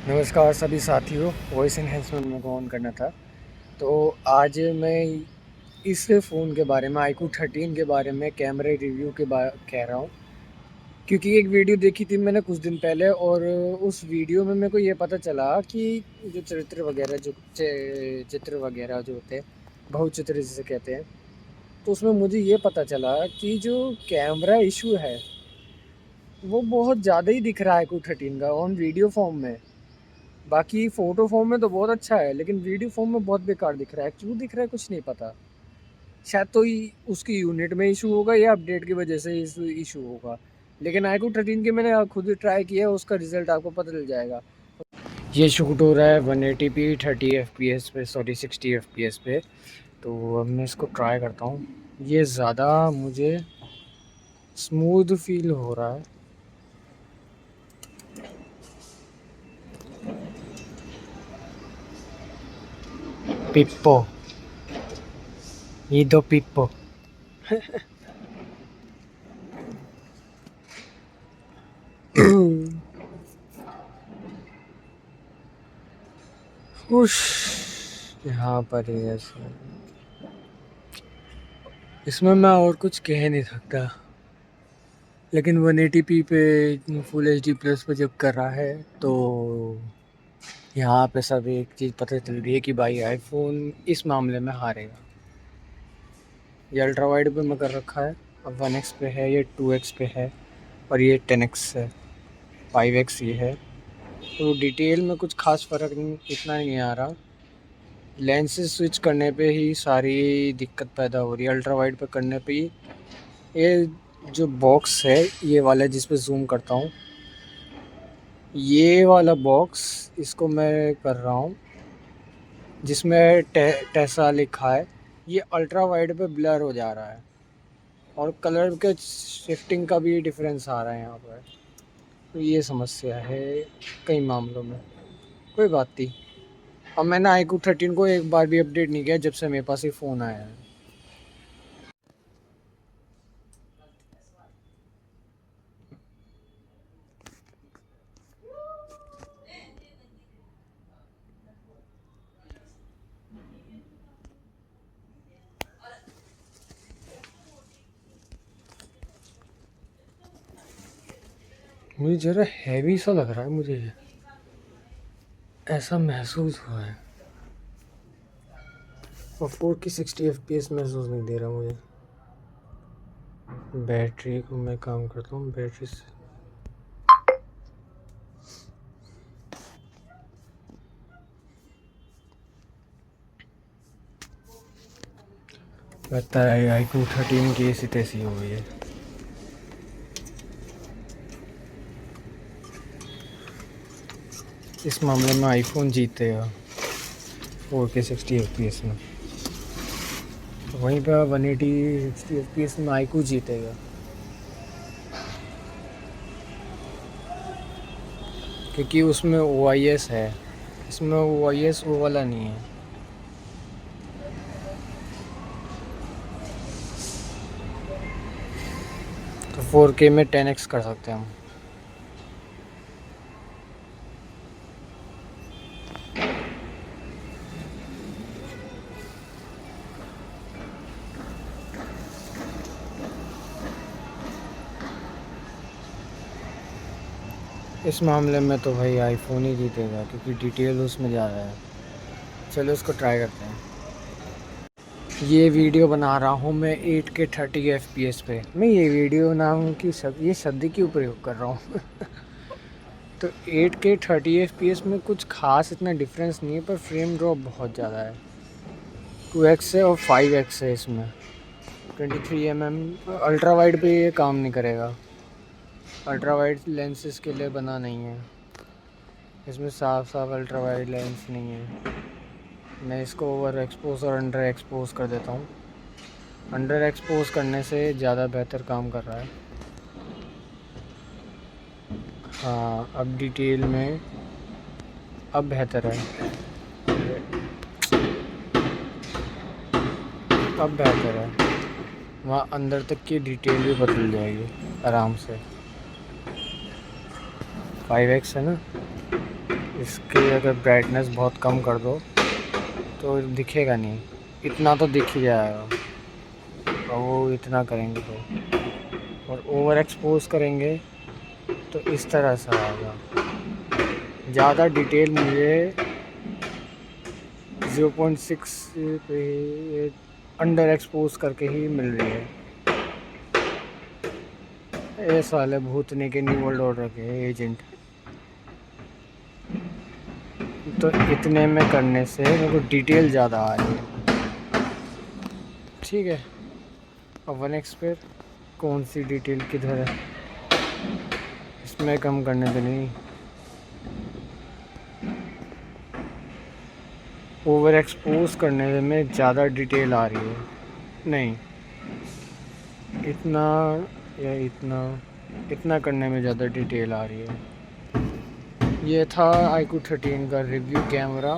नमस्कार सभी साथियों, वॉइस एनहेंसमेंट में को ऑन करना था। तो आज मैं इस फ़ोन के बारे में iQOO 13 के बारे में कैमरे रिव्यू के कह रहा हूँ, क्योंकि एक वीडियो देखी थी मैंने कुछ दिन पहले और उस वीडियो में मेरे को ये पता चला कि जो चित्र वगैरह जो होते हैं, बहुचित्र जिसे कहते हैं, तो उसमें मुझे ये पता चला कि जो कैमरा इशू है वो बहुत ज़्यादा ही दिख रहा है iQOO 13 का ऑन वीडियो फॉर्म में। बाकी फ़ोटो फ़ॉर्म में तो बहुत अच्छा है, लेकिन वीडियो फ़ॉर्म में बहुत बेकार दिख रहा है। क्यों दिख रहा है कुछ नहीं पता। शायद तो उसकी यूनिट में इशू होगा या अपडेट की वजह से इशू होगा। लेकिन iQOO 13 के मैंने खुद ट्राई किया है, उसका रिज़ल्ट आपको पता चल जाएगा। ये शूट हो रहा है 180p 30 fps पे, सॉरी 60 fps पे। तो अब मैं इसको ट्राई करता हूँ। ये ज़्यादा मुझे स्मूथ फील हो रहा है। पिप्पो, ये दो पिप्पो। उश, यहाँ पर ही ऐसे इसमें मैं और कुछ कह नहीं सकता। लेकिन 180p पे फुल HD प्लस पे जब कर रहा है तो यहाँ पे सब एक चीज़ पता चल रही है कि भाई आईफोन इस मामले में हारेगा। ये अल्ट्रा वाइड पे मैं कर रखा है, अब 1x पे है, ये 2x पे है और ये 10x है, 5x ये है। तो डिटेल में कुछ खास फ़र्क नहीं, इतना ही नहीं आ रहा। लेंसेज स्विच करने पे ही सारी दिक्कत पैदा हो रही है। अल्ट्रा वाइड पे करने पे ही ये जो बॉक्स है ये वाला जिस पे जूम करता हूँ, ये वाला बॉक्स इसको मैं कर रहा हूँ जिसमें टेसा लिखा है, ये अल्ट्रा वाइड पे ब्लर हो जा रहा है और कलर के शिफ्टिंग का भी डिफरेंस आ रहा है यहाँ पर। तो ये समस्या है कई मामलों में। कोई बात नहीं, अब मैंने iQOO 13 को एक बार भी अपडेट नहीं किया जब से मेरे पास ये फ़ोन आया है। मुझे ज़रा हैवी सा लग रहा है, मुझे ऐसा महसूस हुआ है। और 4K 60 FPS महसूस नहीं दे रहा मुझे। बैटरी को मैं काम करता हूँ, बैटरी से लगता है iQOO 13 की ऐसी तैसी हो गई है। इस मामले में आईफोन जीतेगा 4K 60 FPS में। वहीं पे 180 60 FPS में iQOO जीतेगा, क्योंकि उसमें OIS है, इसमें OIS वो वाला नहीं है। तो 4K में 10x कर सकते हैं हम। इस मामले में तो भाई आईफोन ही जीतेगा, क्योंकि डिटेल उसमें ज़्यादा है। चलो उसको ट्राई करते हैं। ये वीडियो बना रहा हूँ मैं 8K 30 FPS पे। मैं ये वीडियो नाम की ये शब्द क्यों प्रयोग कर रहा हूँ। तो 8K 30 FPS में कुछ खास इतना डिफरेंस नहीं है, पर फ्रेम ड्रॉप बहुत ज़्यादा है। 2x है और 5x है इसमें। 23mm अल्ट्रा वाइड पे ये काम नहीं करेगा, अल्ट्रा वाइड लेंसेज के लिए बना नहीं है। इसमें साफ साफ अल्ट्रा वाइड लेंस नहीं है। मैं इसको ओवर एक्सपोज और अंडर एक्सपोज कर देता हूँ। अंडर एक्सपोज करने से ज़्यादा बेहतर काम कर रहा है। हाँ, अब डिटेल में अब बेहतर है, अब बेहतर है। वहाँ अंदर तक की डिटेल भी बदल जाएगी आराम से। 5x है ना, इसकी अगर ब्राइटनेस बहुत कम कर दो तो दिखेगा नहीं, इतना तो दिख ही जाएगा, और वो इतना करेंगे तो, और ओवर एक्सपोज करेंगे तो इस तरह से आएगा। ज़्यादा डिटेल मुझे 0.6 पे अंडर एक्सपोज करके ही मिल रही है। ये साले भूतने के न्यू वर्ल्ड ऑर्डर के एजेंट। तो इतने में करने से मेरे को डिटेल ज़्यादा आ रही है। ठीक है, अब 1x पे कौन सी डिटेल किधर है, इसमें कम करने तो नहीं। ओवर एक्सपोज करने में ज़्यादा डिटेल आ रही है। नहीं, इतना या इतना करने में ज़्यादा डिटेल आ रही है। ये था iQOO 13 का रिव्यू कैमरा।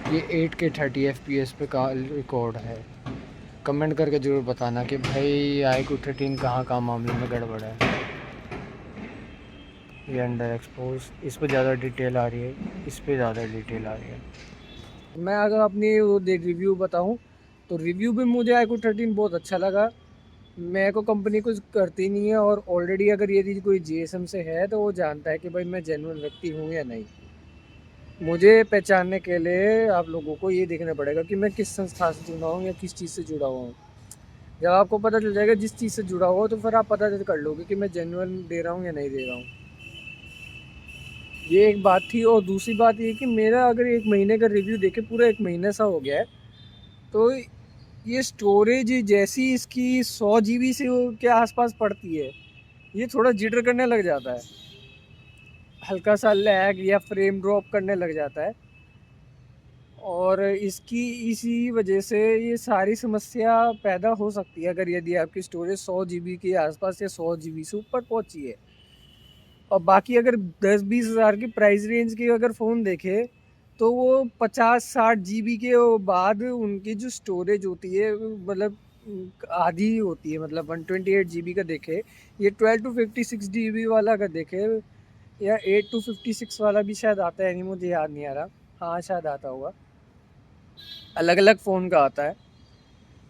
ये 8K 30 FPS पे का रिकॉर्ड है। कमेंट करके ज़रूर बताना कि भाई iQOO 13 कहाँ मामले में गड़बड़ है। ये अंडर एक्सपोज, इस पर ज़्यादा डिटेल आ रही है, इस पर ज़्यादा डिटेल आ रही है। मैं अगर अपनी वो रिव्यू बताऊं तो रिव्यू भी मुझे iQOO 13 बहुत अच्छा लगा। मेरे को कंपनी कुछ करती नहीं है, और ऑलरेडी अगर यदि कोई GSM से है तो वो जानता है कि भाई मैं जेन्युइन व्यक्ति हूँ या नहीं। मुझे पहचानने के लिए आप लोगों को ये देखना पड़ेगा कि मैं किस संस्था से जुड़ा हूँ या किस चीज़ से जुड़ा हुआ हूँ। जब आपको पता चल जाएगा जिस चीज़ से जुड़ा हुआ तो फिर आप पता कर लोगे कि मैं जेन्युइन दे रहा हूँ या नहीं दे रहा हूँ। ये एक बात थी। और दूसरी बात ये कि मेरा अगर 1 महीने का रिव्यू देखे, पूरा 1 महीना सा हो गया है, तो ये स्टोरेज जैसी इसकी 100 GB से के आसपास पड़ती है, ये थोड़ा जिटर करने लग जाता है, हल्का सा लैग या फ्रेम ड्रॉप करने लग जाता है। और इसकी इसी वजह से ये सारी समस्या पैदा हो सकती है अगर यदि आपकी स्टोरेज 100 GB के आसपास या 100 GB से ऊपर पहुंची है। और बाकी अगर 10-20 हज़ार की प्राइस रेंज के अगर फ़ोन देखे तो वो 50-60 GB के बाद उनकी जो स्टोरेज होती है मतलब आधी होती है। मतलब 128 GB का देखे, ये 12 to 56 GB वाला अगर देखे, या 8 to 56 वाला भी शायद आता है, नहीं मुझे याद नहीं आ रहा, हाँ शायद आता होगा, अलग अलग फ़ोन का आता है।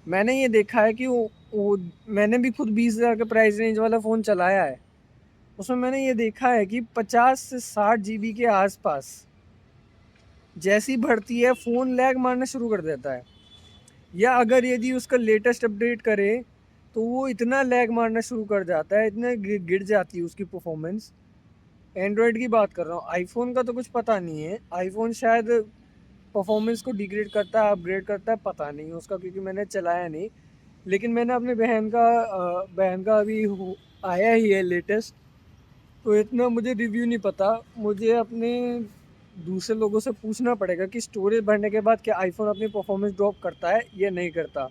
मैंने ये देखा है कि वो मैंने भी खुद 20 हज़ार का प्राइस रेंज वाला फ़ोन चलाया है, उसमें मैंने ये देखा है कि 50 से 60 GB के आसपास जैसी बढ़ती है फ़ोन लैग मारना शुरू कर देता है। या अगर यदि उसका लेटेस्ट अपडेट करे तो वो इतना लैग मारना शुरू कर जाता है, इतना गिर जाती है उसकी परफॉर्मेंस। एंड्रॉयड की बात कर रहा हूँ, आईफोन का तो कुछ पता नहीं है, आईफोन शायद परफॉर्मेंस को डिग्रेड करता है अपग्रेड करता है, पता नहीं उसका, क्योंकि मैंने चलाया नहीं। लेकिन मैंने अपने बहन का अभी आया ही है लेटेस्ट, तो इतना मुझे रिव्यू नहीं पता। मुझे अपने दूसरे लोगों से पूछना पड़ेगा कि स्टोरेज बढ़ने के बाद क्या आईफोन अपनी परफॉर्मेंस ड्रॉप करता है या नहीं करता।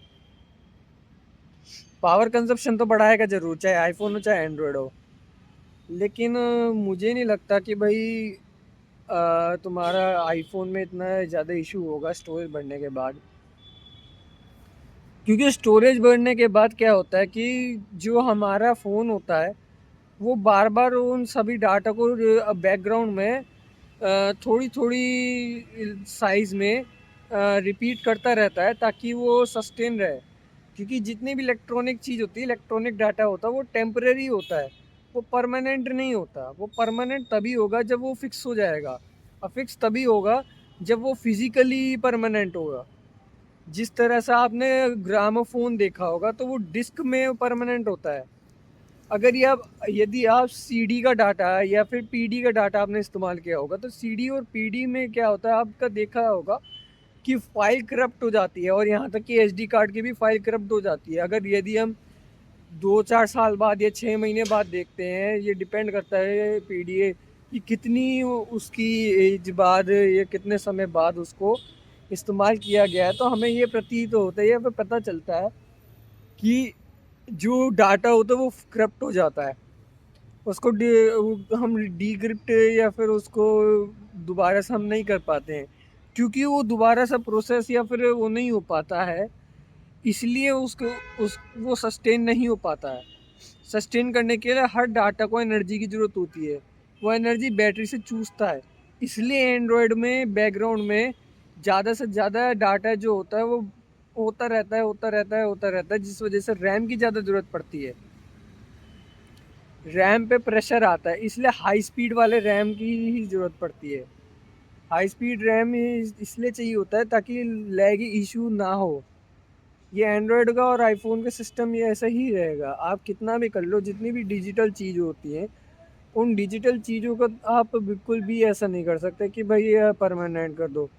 पावर कंजप्शन तो बढ़ाएगा ज़रूर, चाहे आईफोन हो चाहे एंड्रॉयड हो। लेकिन मुझे नहीं लगता कि भाई तुम्हारा आईफोन में इतना ज़्यादा इशू होगा स्टोरेज बढ़ने के बाद। क्योंकि स्टोरेज बढ़ने के बाद क्या होता है कि जो हमारा फ़ोन होता है वो बार बार उन सभी डाटा को बैकग्राउंड में थोड़ी थोड़ी साइज़ में रिपीट करता रहता है ताकि वो सस्टेन रहे। क्योंकि जितनी भी इलेक्ट्रॉनिक चीज़ होती है, इलेक्ट्रॉनिक डाटा होता है, वो टेम्परेरी होता है, वो परमानेंट नहीं होता। वो परमानेंट तभी होगा जब वो फिक्स हो जाएगा, और फिक्स तभी होगा जब वो फिज़िकली परमानेंट होगा। जिस तरह से आपने ग्रामोफोन देखा होगा तो वो डिस्क में परमानेंट होता है। अगर यदि आप सीडी का डाटा या फिर पीडी का डाटा आपने इस्तेमाल किया होगा तो सीडी और पीडी में क्या होता है आपका देखा होगा कि फ़ाइल करप्ट हो जाती है, और यहाँ तक कि एसडी कार्ड की भी फाइल करप्ट हो जाती है। अगर यदि हम 2-4 साल बाद या 6 महीने बाद देखते हैं, ये डिपेंड करता है पीडीए कि कितनी उसकी एज बाद या कितने समय बाद उसको इस्तेमाल किया गया है, तो हमें ये प्रतीत होता है या फिर पता चलता है कि जो डाटा होता है वो करप्ट हो जाता है। उसको हम डिक्रिप्ट या फिर उसको दोबारा से हम नहीं कर पाते हैं, क्योंकि वो दोबारा से प्रोसेस या फिर वो नहीं हो पाता है, इसलिए उसको वो सस्टेन नहीं हो पाता है। सस्टेन करने के लिए हर डाटा को एनर्जी की ज़रूरत होती है, वो एनर्जी बैटरी से चूसता है। इसलिए एंड्रॉयड में बैकग्राउंड में ज़्यादा से ज़्यादा डाटा जो होता है वो होता रहता है, जिस वजह से रैम की ज़्यादा ज़रूरत पड़ती है। रैम पे प्रेशर आता है, इसलिए हाई स्पीड वाले रैम की ही ज़रूरत पड़ती है। हाई स्पीड रैम इसलिए चाहिए होता है ताकि लैग इशू ना हो। ये एंड्रॉयड का और आईफोन का सिस्टम ये ऐसा ही रहेगा। आप कितना भी कर लो, जितनी भी डिजिटल चीज़ होती हैं, उन डिजिटल चीज़ों को आप बिल्कुल भी ऐसा नहीं कर सकते कि भाई ये परमानेंट कर दो।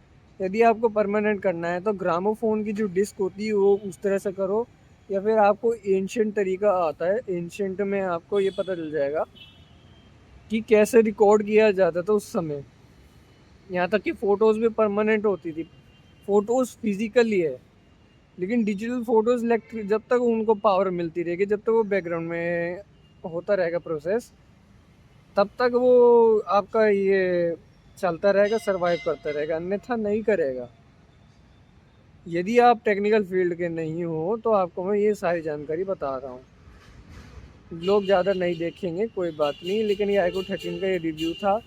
यदि आपको परमानेंट करना है तो ग्रामोफोन की जो डिस्क होती है वो उस तरह से करो, या फिर आपको एंशिएंट तरीका आता है, एंशिएंट में आपको ये पता चल जाएगा कि कैसे रिकॉर्ड किया जाता था उस समय। यहाँ तक कि फ़ोटोज़ भी परमानेंट होती थी। फ़ोटोज़ फिज़िकली है, लेकिन डिजिटल फ़ोटोज़ इलेक्ट्रिक जब तक उनको पावर मिलती रहेगी, जब तक वो बैकग्राउंड में होता रहेगा प्रोसेस, तब तक वो आपका ये चलता रहेगा, सर्वाइव करता रहेगा, अन्यथा नहीं करेगा। यदि आप टेक्निकल फील्ड के नहीं हो तो आपको मैं ये सारी जानकारी बता रहा हूँ। लोग ज़्यादा नहीं देखेंगे, कोई बात नहीं, लेकिन ये आईक्यू 13 का ये रिव्यू था।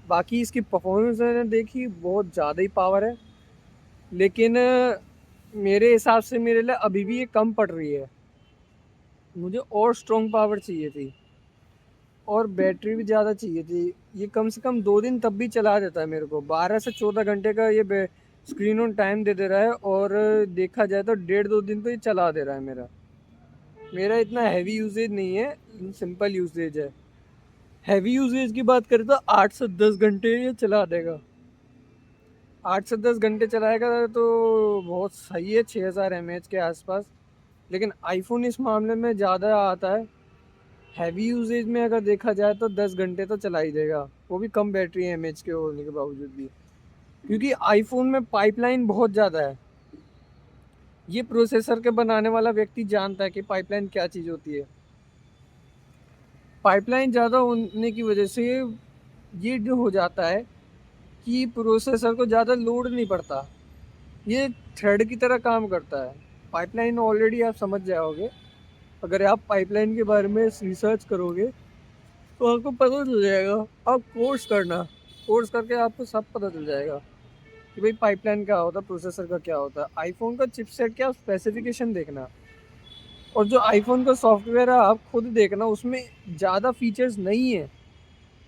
बाकी इसकी परफॉर्मेंस मैंने देखी, बहुत ज़्यादा ही पावर है, लेकिन मेरे हिसाब से मेरे लिए अभी भी ये कम पड़ रही है। मुझे और स्ट्रॉन्ग पावर चाहिए थी और बैटरी भी ज़्यादा चाहिए थी। ये कम से कम 2 दिन तब भी चला देता है मेरे को। 12 से 14 घंटे का ये स्क्रीन ऑन टाइम दे दे रहा है, और देखा जाए तो 1.5-2 दिन तो ये चला दे रहा है मेरा। मेरा इतना हैवी यूसेज नहीं है, सिंपल यूसेज है। हैवी यूसेज की बात करें तो 8 से 10 घंटे ये चला देगा। 8 से 10 घंटे चलाएगा तो बहुत सही है, 6000 mAh के आसपास। लेकिन आईफोन इस मामले में ज़्यादा आता है। हैवी यूसेज में अगर देखा जाए तो 10 घंटे तो चला ही देगा, वो भी कम बैटरी एमएच के होने के बावजूद भी, क्योंकि आईफोन में पाइपलाइन बहुत ज़्यादा है। ये प्रोसेसर के बनाने वाला व्यक्ति जानता है कि पाइपलाइन क्या चीज़ होती है। पाइपलाइन ज़्यादा होने की वजह से ये जो हो जाता है कि प्रोसेसर को ज़्यादा लोड नहीं पड़ता, ये थ्रेड की तरह काम करता है। पाइपलाइन ऑलरेडी आप समझ जाओगे, अगर आप पाइपलाइन के बारे में रिसर्च करोगे तो आपको पता चल जाएगा। आप कोर्स करना, कोर्स करके आपको सब पता चल जाएगा कि भाई पाइपलाइन क्या होता है, प्रोसेसर का क्या होता है, आईफोन का चिपसेट क्या, स्पेसिफिकेशन देखना। और जो आईफोन का सॉफ्टवेयर है आप खुद देखना, उसमें ज़्यादा फीचर्स नहीं है।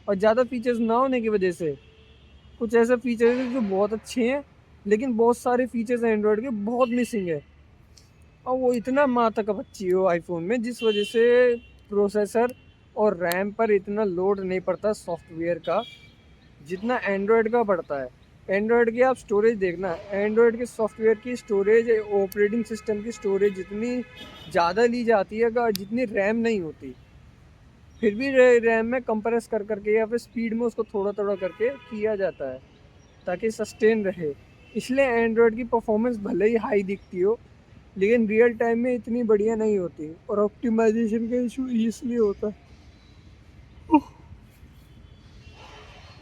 और ज़्यादा फीचर्स ना होने की वजह से कुछ ऐसे फीचर्स हैं जो बहुत अच्छे हैं, लेकिन बहुत सारे फीचर्स एंड्रॉयड के बहुत मिसिंग है। और वो इतना माथा का पच्ची हो आईफोन में, जिस वजह से प्रोसेसर और रैम पर इतना लोड नहीं पड़ता सॉफ्टवेयर का, जितना एंड्रॉयड का पड़ता है। एंड्रॉयड की आप स्टोरेज देखना, एंड्रॉयड के सॉफ्टवेयर की स्टोरेज, ऑपरेटिंग सिस्टम की स्टोरेज जितनी ज़्यादा ली जाती है, जितनी रैम नहीं होती, फिर भी रैम में कंप्रेस कर करके या फिर स्पीड में उसको थोड़ा थोड़ा करके किया जाता है ताकि सस्टेन रहे। इसलिए एंड्रॉयड की परफॉर्मेंस भले ही हाई दिखती हो, लेकिन रियल टाइम में इतनी बढ़िया नहीं होती, और ऑप्टिमाइजेशन का इशू इसलिए होता है।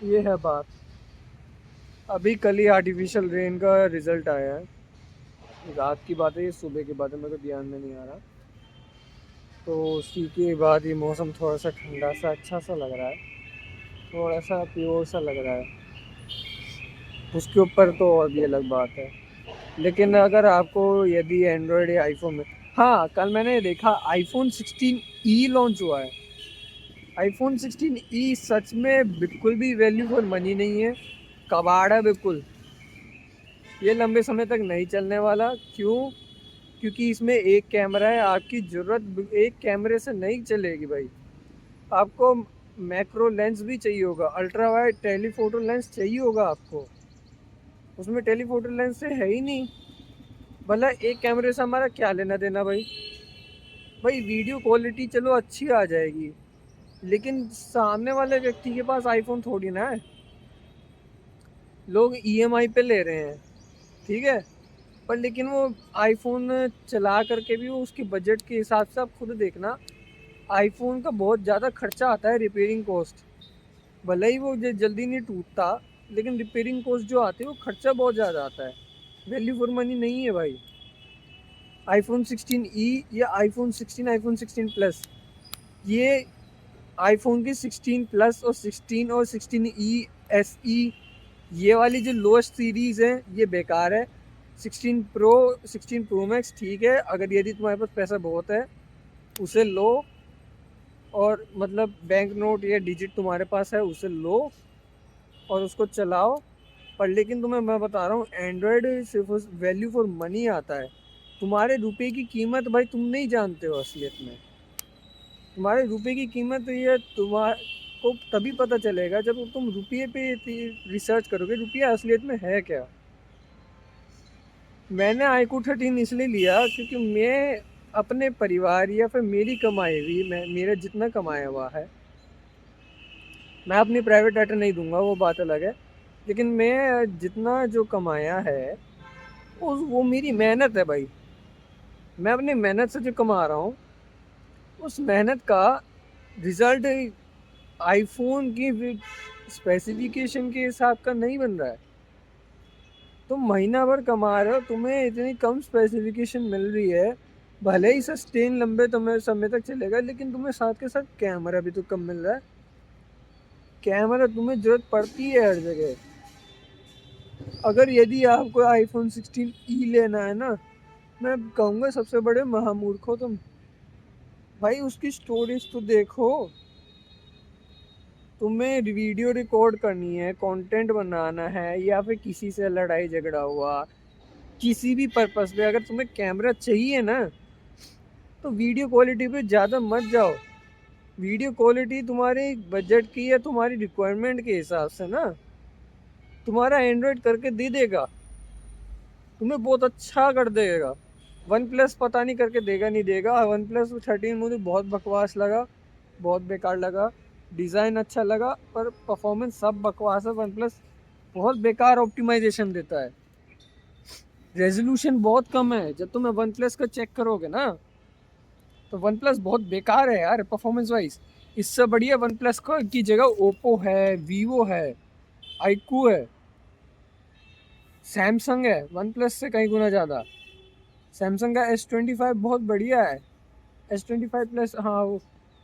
ये है बात। अभी कल ही आर्टिफिशियल रेन का रिजल्ट आया है। रात की बात है, ये सुबह की बात है, मेरे को ध्यान में नहीं आ रहा। तो उसी के बाद ये मौसम थोड़ा सा ठंडा सा अच्छा सा लग रहा है, थोड़ा सा प्योर सा लग रहा है। उसके ऊपर तो और भी अलग बात है। लेकिन अगर आपको यदि एंड्रॉयड या आईफोन में, हाँ कल मैंने देखा आईफोन 16e लॉन्च हुआ है। आईफोन 16e सच में बिल्कुल भी वैल्यू फॉर मनी नहीं है, कबाड़ है बिल्कुल। ये लंबे समय तक नहीं चलने वाला। क्यों? क्योंकि इसमें एक कैमरा है, आपकी ज़रूरत एक कैमरे से नहीं चलेगी भाई। आपको मैक्रो लेंस भी चाहिए होगा, अल्ट्रा वाइड टेलीफोटो लेंस चाहिए होगा आपको। उसमें टेलीफोटो लेंस से है ही नहीं। भला एक कैमरे से हमारा क्या लेना देना भाई। भाई वीडियो क्वालिटी चलो अच्छी आ जाएगी, लेकिन सामने वाले व्यक्ति के पास आईफोन थोड़ी ना है। लोग ईएमआई पे ले रहे हैं, ठीक है, पर लेकिन वो आईफोन चला करके भी वो उसके बजट के हिसाब से आप खुद देखना, आईफोन का बहुत ज़्यादा खर्चा आता है, रिपेयरिंग कॉस्ट। भले ही वो जल्दी नहीं टूटता, लेकिन रिपेयरिंग कॉस्ट जो आती है वो खर्चा बहुत ज़्यादा आता है। वैल्यू फॉर मनी नहीं है भाई। आईफोन 16e या आईफोन 16, आईफोन 16 प्लस, ये आईफोन की 16 प्लस और 16 और 16e SE ये वाली जो लोएस्ट सीरीज़ है ये बेकार है। 16 प्रो मैक्स ठीक है, अगर यदि तुम्हारे पास पैसा बहुत है उसे लो, और मतलब बैंक नोट या डिजिट तुम्हारे पास है उसे लो और उसको चलाओ। पर लेकिन तुम्हें मैं बता रहा हूँ, एंड्रॉयड सिर्फ वैल्यू फॉर मनी आता है। तुम्हारे रुपए की कीमत भाई तुम नहीं जानते हो असलियत में। तुम्हारे रुपए की कीमत ये तुम्हारे को तभी पता चलेगा जब तुम रुपये पे रिसर्च करोगे रुपया असलियत में है क्या। मैंने iQOO 13 इसलिए लिया क्योंकि मैं अपने परिवार या फिर मेरी कमाई हुई, मैं मेरा जितना कमाया हुआ है, मैं अपनी प्राइवेट डाटा नहीं दूंगा वो बात अलग है, लेकिन मैं जितना जो कमाया है वो मेरी मेहनत है भाई। मैं अपनी मेहनत से जो कमा रहा हूँ उस मेहनत का रिजल्ट आईफोन की स्पेसिफिकेशन के हिसाब का नहीं बन रहा है। तुम महीना भर कमा रहे हो, तुम्हें इतनी कम स्पेसिफिकेशन मिल रही है, भले ही सस्टेन लंबे समय तक चलेगा, लेकिन तुम्हें साथ के साथ कैमरा भी तो कम मिल रहा है। कैमरा तुम्हें जरूरत पड़ती है हर जगह। अगर यदि आपको आईफोन 16e लेना है ना, मैं कहूँगा सबसे बड़े महामूर्ख हो तुम। भाई उसकी स्टोरेज तो देखो। तुम्हें वीडियो रिकॉर्ड करनी है, कंटेंट बनाना है, या फिर किसी से लड़ाई झगड़ा हुआ, किसी भी पर्पस पे अगर तुम्हें कैमरा चाहिए ना, तो वीडियो क्वालिटी पे ज़्यादा मत जाओ। वीडियो क्वालिटी तुम्हारे बजट की या तुम्हारी रिक्वायरमेंट के हिसाब से ना तुम्हारा एंड्रॉयड करके दे देगा, तुम्हें बहुत अच्छा कर देगा। वन प्लस पता नहीं करके देगा नहीं देगा। वन प्लस 13 मुझे बहुत बकवास लगा, बहुत बेकार लगा। डिज़ाइन अच्छा लगा पर परफॉर्मेंस सब बकवास है। वन प्लस बहुत बेकार ऑप्टिमाइजेशन देता है, रेजोल्यूशन बहुत कम है। जब तुम्हें वन प्लस का चेक करोगे ना तो वन प्लस बहुत बेकार है यार परफॉर्मेंस वाइज। इससे बढ़िया वन प्लस की जगह ओप्पो है, वीवो है, iQOO है, सैमसंग है, वन प्लस से कई गुना ज़्यादा। सैमसंग का S25 बहुत बढ़िया है, S25 प्लस। हाँ वो,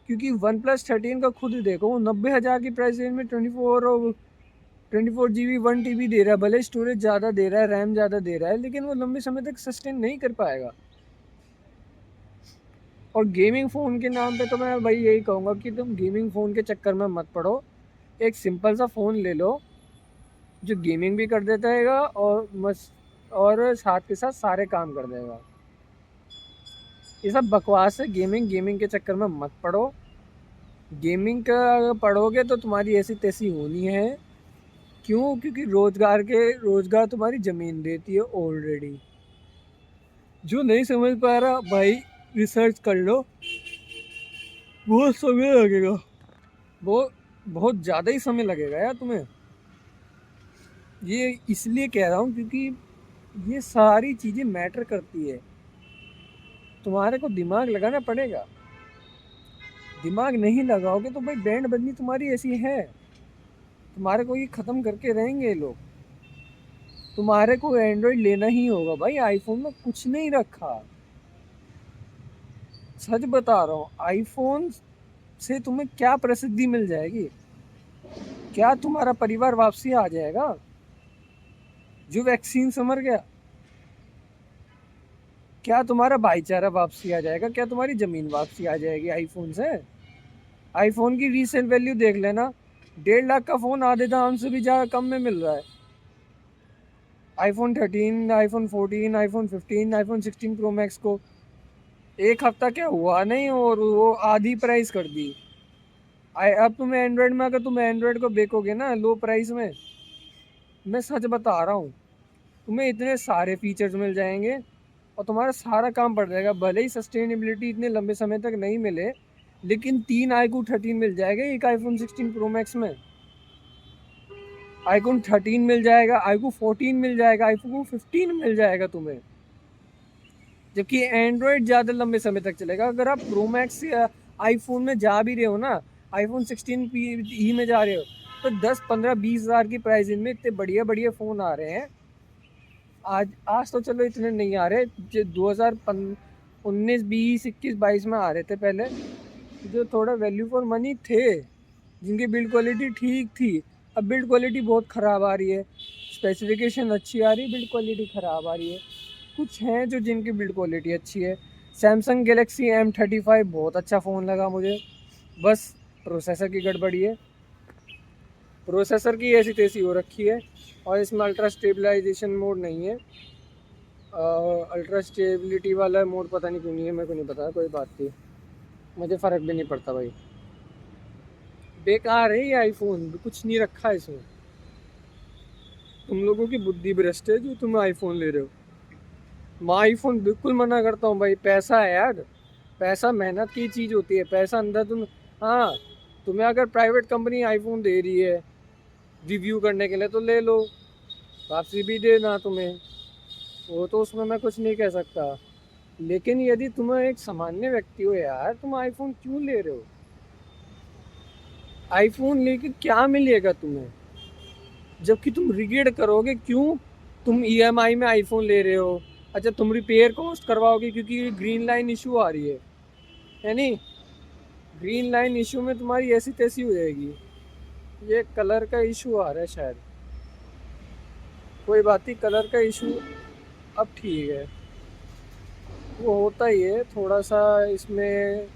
क्योंकि वन प्लस 13 का खुद ही देखो, वो 90,000 की प्राइस रेंज में 24 GB 1 TB दे रहा है। भले स्टोरेज ज़्यादा दे रहा है, रैम ज़्यादा दे रहा है, लेकिन वो लंबे समय तक सस्टेन नहीं कर पाएगा। और गेमिंग फ़ोन के नाम पे तो मैं भाई यही कहूँगा कि तुम गेमिंग फ़ोन के चक्कर में मत पड़ो। एक सिंपल सा फ़ोन ले लो जो गेमिंग भी कर देता है और साथ के साथ सारे काम कर देगा। ये सब बकवास है। गेमिंग के चक्कर में मत पड़ो। गेमिंग का अगर पढ़ोगे तो तुम्हारी ऐसी तैसी होनी है। क्यों? क्योंकि रोज़गार तुम्हारी ज़मीन देती है ऑलरेडी। जो नहीं समझ पा रहा भाई रिसर्च कर लो, बहुत समय लगेगा, वो बहुत ज़्यादा ही समय लगेगा यार तुम्हें। ये इसलिए कह रहा हूँ क्योंकि ये सारी चीज़ें मैटर करती है। तुम्हारे को दिमाग लगाना पड़ेगा। दिमाग नहीं लगाओगे तो भाई बैंड बजनी तुम्हारी ऐसी है, तुम्हारे को ये ख़त्म करके रहेंगे लोग। तुम्हारे को एंड्रॉयड लेना ही होगा भाई। आईफोन में कुछ नहीं रखा, सच बता रहा हूँ। आईफोन से तुम्हें क्या प्रसिद्धि मिल जाएगी? क्या तुम्हारा परिवार वापसी आ जाएगा जो वैक्सीन से मर गया? क्या तुम्हारा भाईचारा वापसी आ जाएगा? क्या तुम्हारी ज़मीन वापसी आ जाएगी आईफोन से? आईफोन की रीसेल वैल्यू देख लेना, 1.5 लाख का फ़ोन आधे दाम से भी ज़्यादा कम में मिल रहा है। IPhone 13, iPhone 14, iPhone 15, iPhone 16 pro max को एक हफ्ता क्या हुआ नहीं और वो आधी प्राइस कर दी। अब तुम्हें एंड्रॉयड में, अगर तुम एंड्रॉयड को बेचोगे ना लो प्राइस में, मैं सच बता रहा हूँ, तुम्हें इतने सारे फीचर्स मिल जाएंगे और तुम्हारा सारा काम बढ़ जाएगा। भले ही सस्टेनेबिलिटी इतने लंबे समय तक नहीं मिले, लेकिन 3 iQOO 13 मिल जाएगा एक आईफोन 16 प्रो मैक्स में। iQOO 13 मिल जाएगा, iQOO 14 मिल जाएगा, iQOO 15 मिल जाएगा तुम्हें। जबकि एंड्रॉयड ज़्यादा लंबे समय तक चलेगा। अगर आप प्रो मैक्स या आईफोन में जा भी रहे हो ना, आईफोन 16 में जा रहे हो, तो 10, 15, 20 हज़ार की प्राइस में इतने बढ़िया बढ़िया फ़ोन आ रहे हैं। आज तो चलो इतने नहीं आ रहे, जो 2019, 20, 21, 22 में आ रहे थे पहले, जो थोड़ा वैल्यू फॉर मनी थे, जिनकी बिल्ड क्वालिटी ठीक थी, अब बिल्ड क्वालिटी बहुत ख़राब आ रही है, स्पेसिफिकेशन अच्छी आ रही है, बिल्ड क्वालिटी ख़राब आ रही है। कुछ हैं जो जिनकी बिल्ड क्वालिटी अच्छी है। सैमसंग गैलेक्सी M35 बहुत अच्छा फ़ोन लगा मुझे, बस प्रोसेसर की गड़बड़ी है। प्रोसेसर की ऐसी तैसी हो रखी है और इसमें अल्ट्रा स्टेबलाइजेशन मोड नहीं है। अल्ट्रा स्टेबिलिटी वाला मोड पता नहीं क्यों नहीं है, मेरे को नहीं पता, कोई बात नहीं, मुझे फ़र्क भी नहीं पड़ता भाई। बेकार है ये आईफोन, कुछ नहीं रखा है इसमें। तुम लोगों की बुद्धि भ्रष्ट है जो तुम आईफोन ले रहे हो। मैं आईफोन बिल्कुल मना करता हूँ भाई, पैसा है यार, पैसा मेहनत की चीज़ होती है, पैसा अंदर तुम, हाँ, तुम्हें अगर प्राइवेट कंपनी आईफोन दे रही है रिव्यू करने के लिए तो ले लो, वापसी भी देना तुम्हें, वो तो उसमें मैं कुछ नहीं कह सकता। लेकिन यदि तुम एक सामान्य व्यक्ति हो यार, तुम आईफोन क्यों ले रहे हो? आईफोन लेके क्या मिलेगा तुम्हें, जबकि तुम रिगेड करोगे क्यों? तुम ईएमआई में आईफोन ले रहे हो, अच्छा तुम रिपेयर कॉस्ट करवाओगे क्योंकि ग्रीन लाइन इशू आ रही है नहीं? ग्रीन लाइन इशू में तुम्हारी ऐसी तैसी हो जाएगी। ये कलर का इशू आ रहा है शायद, कोई बात नहीं, कलर का इशू अब ठीक है, वो होता ही है थोड़ा सा, इसमें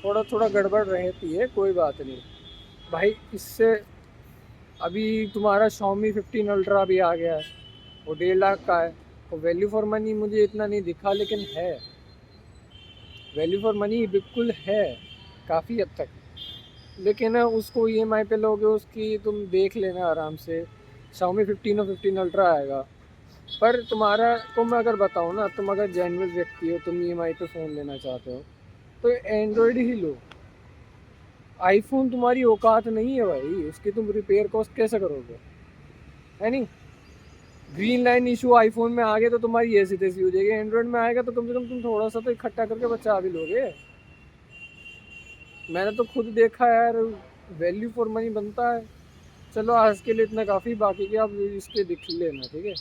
थोड़ा थोड़ा गड़बड़ रहती है, कोई बात नहीं भाई। इससे अभी तुम्हारा Xiaomi 15 अल्ट्रा भी आ गया है, वो 1.5 लाख का है, वो वैल्यू फॉर मनी मुझे इतना नहीं दिखा, लेकिन है, वैल्यू फॉर मनी बिल्कुल है काफ़ी हद तक। लेकिन उसको ईएमआई पे लोगे, उसकी तुम देख लेना आराम से, Xiaomi 15 और 15 अल्ट्रा आएगा। पर तुम्हारा को मैं अगर बताऊँ ना, तुम अगर जेन्युइन व्यक्ति हो, तुम ईएमआई पे फ़ोन लेना चाहते हो तो एंड्रॉयड ही लो। आईफोन तुम्हारी औकात नहीं है भाई, उसकी तुम रिपेयर कॉस्ट कैसे करोगे, है नहीं? ग्रीन लाइन इशू आईफोन में आ गया तो तुम्हारी ऐसी तैसी हो जाएगी, एंड्रॉयड में आएगा तो कम से कम तुम थोड़ा सा तो इकट्ठा करके बचा भी लोगे। मैंने तो खुद देखा यार, वैल्यू फॉर मनी बनता है। चलो आज के लिए इतना काफ़ी, बाकी के आप इस पे देख लेना, ठीक है।